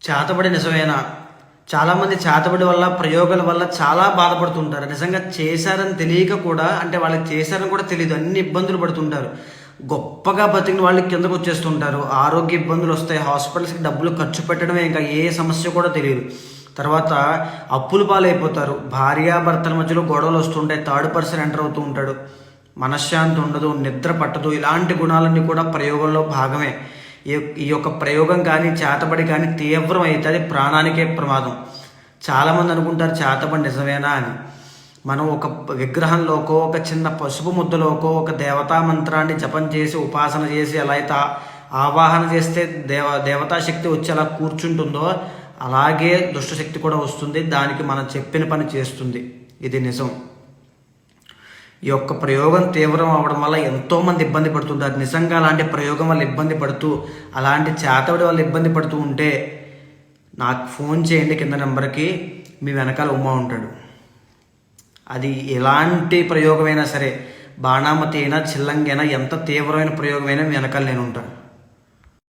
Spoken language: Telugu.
చేతబడి నిజమేనా? చాలామంది చేతబడి వల్ల, ప్రయోగాల వల్ల చాలా బాధపడుతుంటారు. నిజంగా చేశారని తెలియక కూడా, అంటే వాళ్ళకి చేశారని కూడా తెలియదు, అన్ని ఇబ్బందులు పడుతుంటారు. గొప్పగా బతికిన వాళ్ళు కిందకు వచ్చేస్తుంటారు. ఆరోగ్య ఇబ్బందులు వస్తాయి, హాస్పిటల్స్కి డబ్బులు ఖర్చు పెట్టడమే, ఇంకా ఏ సమస్య కూడా తెలియదు. తర్వాత అప్పుల పాలైపోతారు. భార్యాభర్తల మధ్యలో గొడవలు వస్తుంటాయి, థర్డ్ పర్సన్ ఎంటర్ అవుతూ ఉంటాడు, మనశ్శాంతి ఉండదు, నిద్ర పట్టదు. ఇలాంటి గుణాలన్నీ కూడా ప్రయోగంలో భాగమే. ఈ యొక్క ప్రయోగం కానీ, చేతబడి కానీ తీవ్రం అయితే అది ప్రాణానికే ప్రమాదం. చాలామంది అనుకుంటారు చేతబడి నిజమేనా అని. మనం ఒక విగ్రహంలోకో, ఒక చిన్న పసుపు ముద్దలోకో, ఒక దేవతా మంత్రాన్ని జపం చేసి, ఉపాసన చేసి, ఎలా అయితే ఆవాహన చేస్తే దేవతాశక్తి వచ్చి అలా కూర్చుంటుందో, అలాగే దుష్టశక్తి కూడా వస్తుంది. దానికి మనం చెప్పిన పని చేస్తుంది. ఇది నిజం. ఈ యొక్క ప్రయోగం తీవ్రం అవడం వల్ల ఎంతోమంది ఇబ్బంది పడుతుంటారు. నిజంగా అలాంటి ప్రయోగం వల్ల ఇబ్బంది పడుతూ, అలాంటి చేతబడి వల్ల ఇబ్బంది పడుతూ ఉంటే నాకు ఫోన్ చేయండి, కింద నెంబర్కి. మీ వెనకాల ఉమ్మ ఉంటాడు. అది ఎలాంటి ప్రయోగమైనా సరే, బాణామతి అయినా, చిల్లంగి అయినా, ఎంత తీవ్రమైన ప్రయోగమైనా మీ వెనకాల నేను ఉంటాను.